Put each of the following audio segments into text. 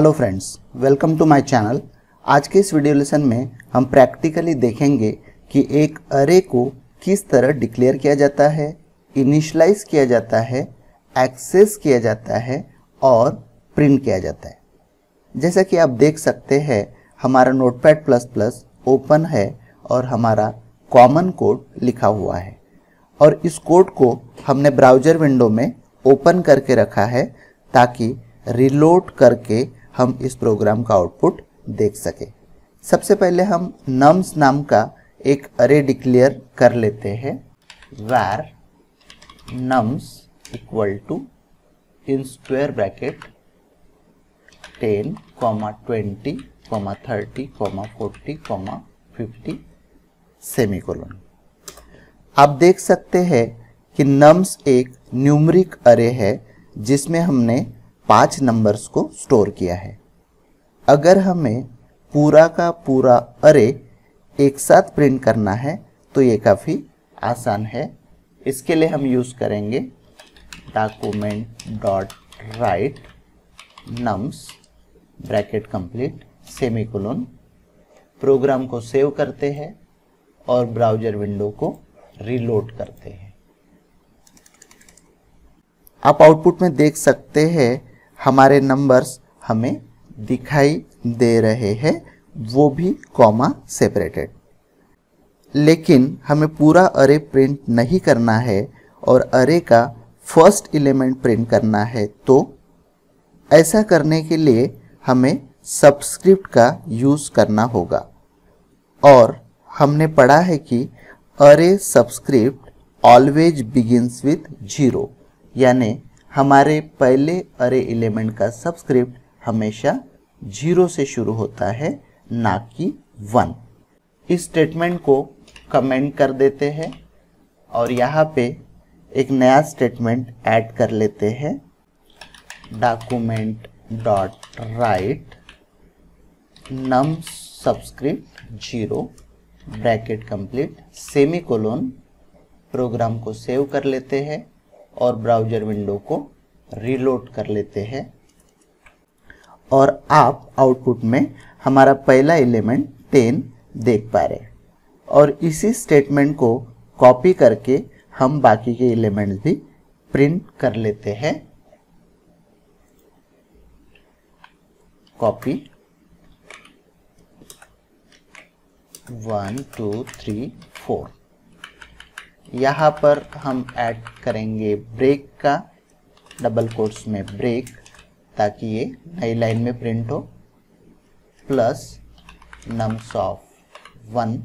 Hello friends, welcome to my channel. आज के इस वीडियो लेसन में हम प्रैक्टिकली देखेंगे कि एक अरे को किस तरह डिक्लेयर किया जाता है, इनिशियलाइज किया जाता है, एक्सेस किया जाता है और प्रिंट किया जाता है। जैसा कि आप देख सकते हैं, हमारा नोटपैड प्लस प्लस ओपन है और हमारा कॉमन कोड लिखा हुआ है और इस कोड को हमने ब्राउज़र विंडो में ओपन करके रखा है ताकि रिलोड करके हम इस प्रोग्राम का आउटपुट देख सके। सबसे पहले हम नम्स नाम का एक अरे डिक्लेयर कर लेते हैं। var nums equal to in square bracket 10, 20, 30, 40, 50 semicolon. आप देख सकते हैं कि नम्स एक न्यूमरिक अरे है जिसमें हमने 5 नंबर्स को स्टोर किया है। अगर हमें पूरा का पूरा अरे एक साथ प्रिंट करना है तो ये काफ़ी आसान है। इसके लिए हम यूज़ करेंगे document.write nums bracket complete semicolon. Program को सेव करते हैं और ब्राउज़र विंडो को रीलोड करते हैं। आप आउटपुट में देख सकते हैं हमारे नंबर्स हमें दिखाई दे रहे हैं, वो भी कॉमा सेपरेटेड। लेकिन हमें पूरा अरे प्रिंट नहीं करना है और अरे का फर्स्ट एलिमेंट प्रिंट करना है, तो ऐसा करने के लिए हमें सबस्क्रिप्ट का यूज़ करना होगा। और हमने पढ़ा है कि अरे सबस्क्रिप्ट ऑलवेज बिगिंस विथ 0, यानी हमारे पहले अरे एलिमेंट का सबस्क्रिप्ट हमेशा 0 से शुरू होता है, ना कि 1। इस स्टेटमेंट को कमेंट कर देते हैं और यहाँ पे एक नया स्टेटमेंट ऐड कर लेते हैं। document.write nums subscript 0 bracket complete semicolon. Program को सेव कर लेते हैं और ब्राउज़र विंडो को रीलोड कर लेते हैं और आप आउटपुट में हमारा पहला एलिमेंट 10 देख पा रहे हैं। और इसी स्टेटमेंट को कॉपी करके हम बाकी के एलिमेंट्स भी प्रिंट कर लेते हैं। कॉपी 1 2 3 4। यहाँ पर हम ऐड करेंगे ब्रेक का, डबल कोट्स में ब्रेक, ताकि ये नई लाइन में प्रिंट हो, प्लस नम्स ऑफ 1।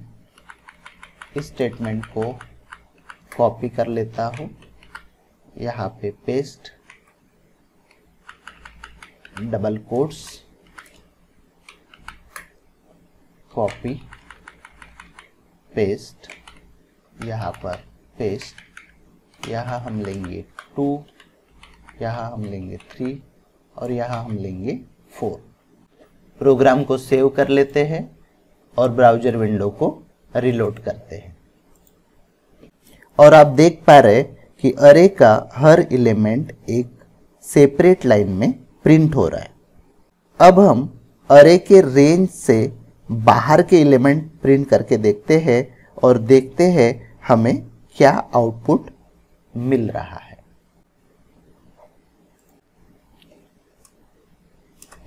इस स्टेटमेंट को कॉपी कर लेता हूँ, यहाँ पे paste, double quotes, copy paste, यहाँ पर पेस्ट, यहाँ हम लेंगे 2, यहाँ हम लेंगे 3 और यहाँ हम लेंगे 4। प्रोग्राम को सेव कर लेते हैं और ब्राउज़र विंडो को रीलोड करते हैं और आप देख पा रहे कि अरे का हर एलिमेंट एक सेपरेट लाइन में प्रिंट हो रहा है। अब हम अरे के रेंज से बाहर के एलिमेंट प्रिंट करके देखते हैं और देखते हैं हमें क्या आउटपुट मिल रहा है।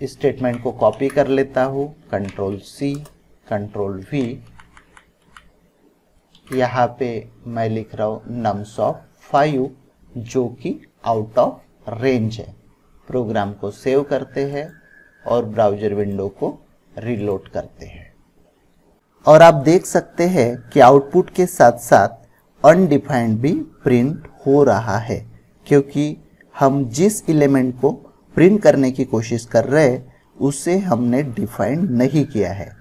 इस स्टेटमेंट को कॉपी कर लेता हूँ, Ctrl+C, Ctrl+V। यहाँ पे मैं लिख रहा हूँ नम्स ऑफ 5, जो कि आउट ऑफ रेंज है। प्रोग्राम को सेव करते हैं और ब्राउज़र विंडो को रीलोड करते हैं और आप देख सकते हैं कि आउटपुट के साथ साथ अनडिफाइंड भी प्रिंट हो रहा है, क्योंकि हम जिस एलिमेंट को प्रिंट करने की कोशिश कर रहे हैं उसे हमने डिफाइन नहीं किया है।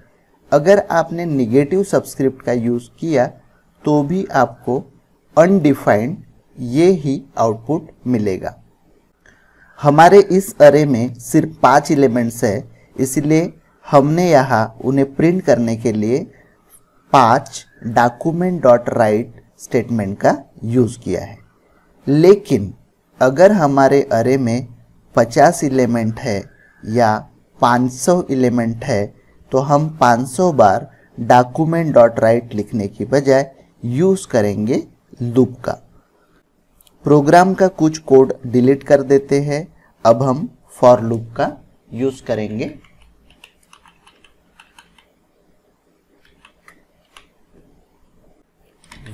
अगर आपने निगेटिव सबस्क्रिप्ट का यूज़ किया तो भी आपको अनडिफाइंड ये ही आउटपुट मिलेगा। हमारे इस अरे में सिर्फ 5 एलिमेंट्स है, इसलिए हमने यहाँ उन्हें प्रिंट करने के लिए 5 document.write स्टेटमेंट का यूज़ किया है। लेकिन अगर हमारे अरे में 50 एलिमेंट है या 500 एलिमेंट है तो हम 500 बार डॉक्यूमेंट डॉट राइट लिखने की बजाय यूज करेंगे लूप का। प्रोग्राम का कुछ कोड डिलीट कर देते हैं। अब हम फॉर लूप का यूज करेंगे।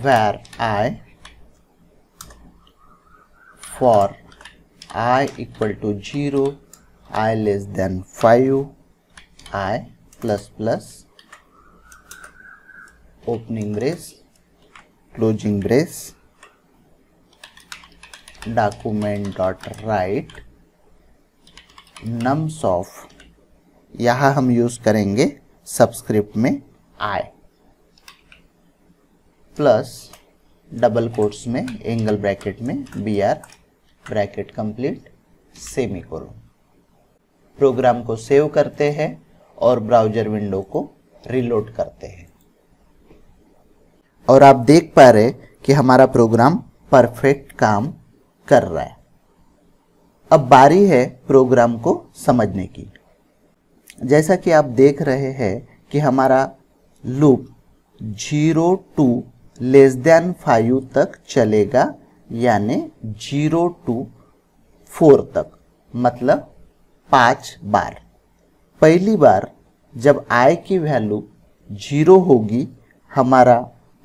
where I for I equal to 0, I less than 5, I plus plus opening brace closing brace document dot write nums of, यहाँ हम यूज करेंगे सबस्क्रिप्ट में I प्लस डबल कोट्स में एंगल ब्रैकेट में BR bracket complete semicolon. Program को save करते हैं और ब्राउज़र विंडो को रीलोड करते हैं और आप देख पा रहे कि हमारा प्रोग्राम परफेक्ट काम कर रहा है। अब बारी है प्रोग्राम को समझने की। जैसा कि आप देख रहे हैं कि हमारा लूप 0 to लेस देन 5 तक चलेगा, यानी 0 to 4 तक, मतलब 5 बार। पहली बार जब I की वैल्यू 0 होगी, हमारा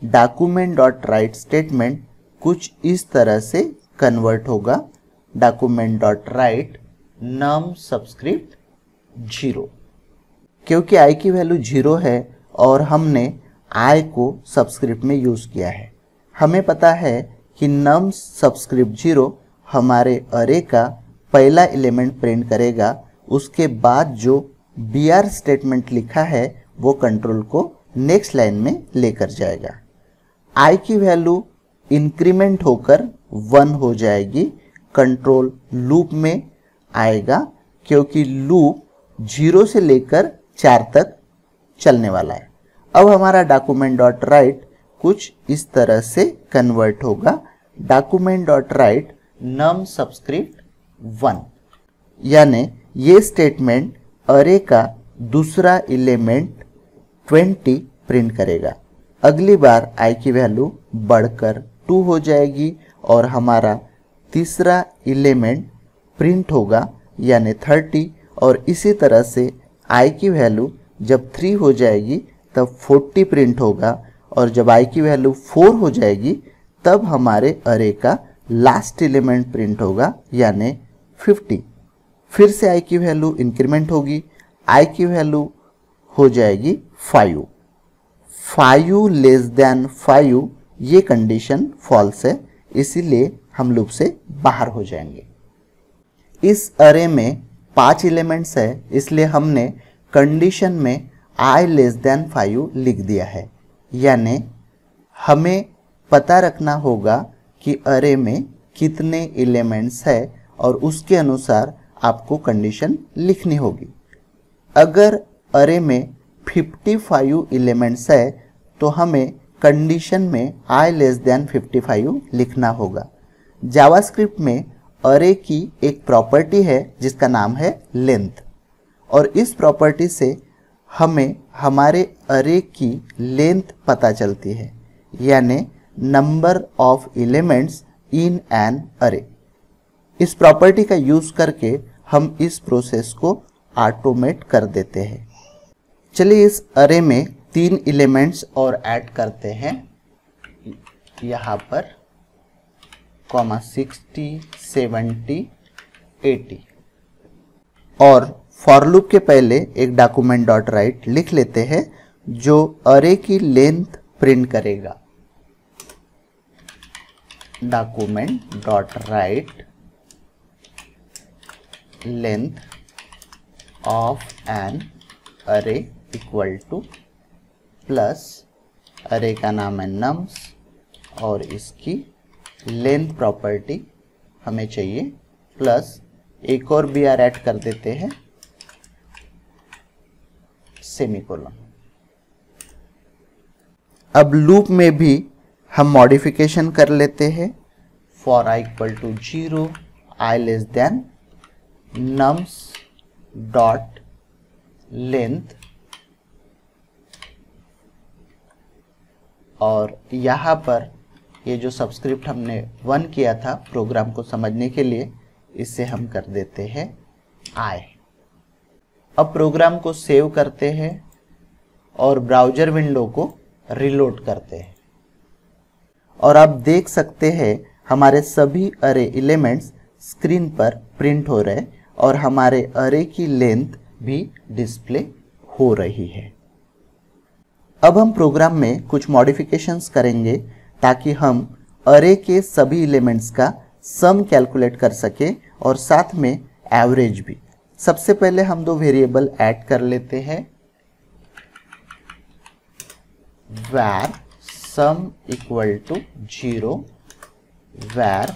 डॉक्यूमेंट डॉट राइट स्टेटमेंट कुछ इस तरह से कन्वर्ट होगा, डॉक्यूमेंट डॉट राइट नम सबस्क्रिप्ट 0। क्योंकि I की वैल्यू 0 है और हमने I को सबस्क्रिप्ट में यूज किया है, हमें पता है कि num सबस्क्रिप्ट 0 हमारे अरे का पहला एलिमेंट प्रिंट करेगा। उसके बाद जो BR स्टेटमेंट लिखा है वो कंट्रोल को नेक्स्ट लाइन में लेकर जाएगा। I की वैल्यू इंक्रीमेंट होकर 1 हो जाएगी, कंट्रोल लूप में आएगा क्योंकि लूप 0 से लेकर 4 तक चलने वाला है। अब हमारा डॉक्यूमेंट डॉट राइट कुछ इस तरह से कन्वर्ट होगा, डॉक्यूमेंट डॉट राइट नम सबस्क्रिप्ट 1, यानी ये स्टेटमेंट अरे का दूसरा एलिमेंट 20 प्रिंट करेगा। अगली बार I की वैल्यू बढ़कर 2 हो जाएगी और हमारा तीसरा एलिमेंट प्रिंट होगा यानी 30, और इसी तरह से I की वैल्यू जब 3 हो जाएगी तब 40 प्रिंट होगा, और जब I की वैल्यू 4 हो जाएगी तब हमारे अरे का लास्ट एलिमेंट प्रिंट होगा यानी 50। फिर से I की वैल्यू इंक्रीमेंट होगी, I की वैल्यू हो जाएगी 5। 5 लेस देन 5 ये कंडीशन फॉल्स है, इसीलिए हम लूप से बाहर हो जाएंगे। इस अरे में 5 एलिमेंट्स है, इसलिए हमने कंडीशन में I लेस देन 5 लिख दिया है, यानी हमें पता रखना होगा कि अरे में कितने एलिमेंट्स है और उसके अनुसार आपको कंडीशन लिखनी होगी। अगर अरे में 55 एलिमेंट्स है तो हमें कंडीशन में I लेस देन 55 लिखना होगा। जावास्क्रिप्ट में अरे की एक प्रॉपर्टी है जिसका नाम है लेंथ, और इस प्रॉपर्टी से हमें हमारे अरे की लेंथ पता चलती है, यानी number of elements in an अरे। इस प्रॉपर्टी का यूज करके हम इस प्रोसेस को ऑटोमेट कर देते हैं। चलिए इस अरे में 3 एलिमेंट्स और ऐड करते हैं, यहाँ पर 60, 70, 80, और फॉर लूप के पहले एक डॉक्यूमेंट डॉट राइट लिख लेते हैं जो अरे की लेंथ प्रिंट करेगा। Document dot write length of an array equal to plus array का नाम है नम्स और इसकी लेंथ प्रॉपर्टी हमें चाहिए प्लस एक और BR ऐड कर देते हैं सेमीकोलन। अब लूप में भी हम मॉडिफिकेशन कर लेते हैं। For I equal to 0, I less than nums dot length, और यहाँ पर ये जो सबस्क्रिप्ट हमने 1 किया था प्रोग्राम को समझने के लिए, इससे हम कर देते हैं I। अब प्रोग्राम को सेव करते हैं और ब्राउज़र विंडो को रीलोड करते हैं, और आप देख सकते हैं हमारे सभी अरे एलिमेंट्स स्क्रीन पर प्रिंट हो रहे और हमारे अरे की लेंथ भी डिस्प्ले हो रही है। अब हम प्रोग्राम में कुछ मॉडिफिकेशंस करेंगे ताकि हम अरे के सभी एलिमेंट्स का सम कैलकुलेट कर सके और साथ में एवरेज भी। सबसे पहले हम दो वेरिएबल ऐड कर लेते हैं, var sum equal to 0 var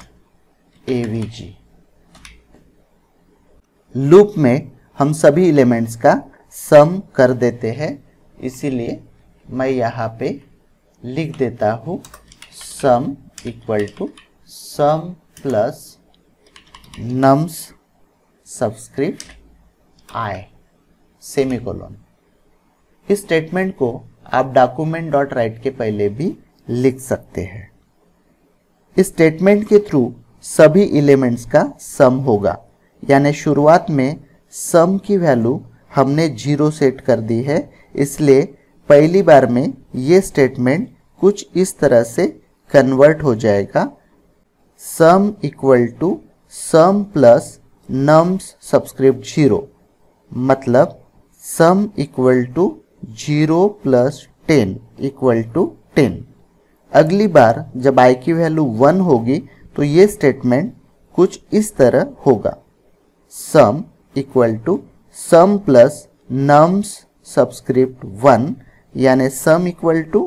avg। Loop में हम सभी एलिमेंट्स का सम कर देते हैं, इसीलिए मैं यहाँ पे लिख देता हूँ sum equal to sum plus nums subscript I semicolon. इस स्टेटमेंट को आप डॉक्यूमेंट डॉट राइट के पहले भी लिख सकते हैं। इस स्टेटमेंट के थ्रू सभी एलिमेंट्स का सम होगा, यानी शुरुआत में सम की वैल्यू हमने 0 सेट कर दी है, इसलिए पहली बार में ये स्टेटमेंट कुछ इस तरह से कन्वर्ट हो जाएगा, sum equal to sum plus nums subscript 0, मतलब sum equal to 0 plus 10 equal to 10। अगली बार जब i की वैल्यू 1 होगी तो ये स्टेटमेंट कुछ इस तरह होगा, sum equal to sum plus nums subscript 1, यानी sum equal to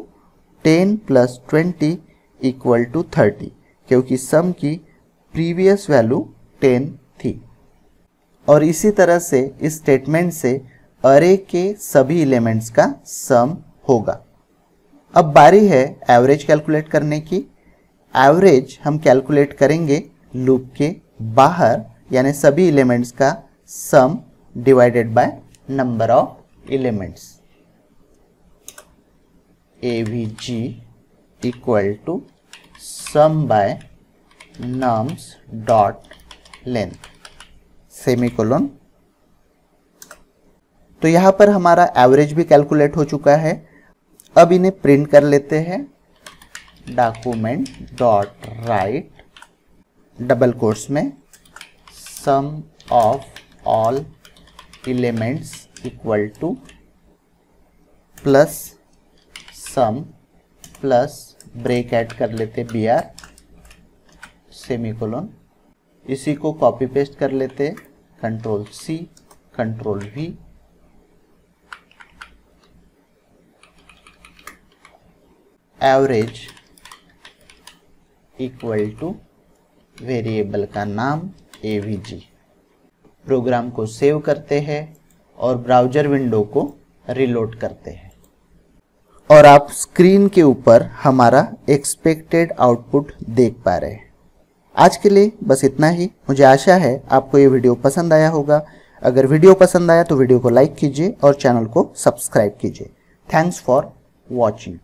10 plus 20 equal to 30, क्योंकि सम की प्रीवियस वैल्यू 10 थी। और इसी तरह से इस स्टेटमेंट से अरे के सभी एलिमेंट्स का सम होगा। अब बारी है एवरेज कैलकुलेट करने की। एवरेज हम कैलकुलेट करेंगे लूप के बाहर, यानी सभी एलिमेंट्स का sum divided by number of elements. avg equal to sum by nums dot length semicolon. तो यहाँ पर हमारा एवरेज भी कैलकुलेट हो चुका है। अब इन्हें प्रिंट कर लेते हैं, document dot write double quotes में sum of all elements equal to plus sum plus break add कर लेते br सेमीकोलन। इसी को कॉपी पेस्ट कर लेते, control C control V। Average equal two variable का नाम avg। प्रोग्राम को सेव करते हैं और ब्राउज़र विंडो को रीलोड करते हैं, और आप स्क्रीन के ऊपर हमारा एक्सपेक्टेड आउटपुट देख पा रहे हैं। आज के लिए बस इतना ही। मुझे आशा है आपको ये वीडियो पसंद आया होगा। अगर वीडियो पसंद आया तो वीडियो को लाइक कीजिए और चैनल को सब्सक्राइब कीजिए। Thanks for watching.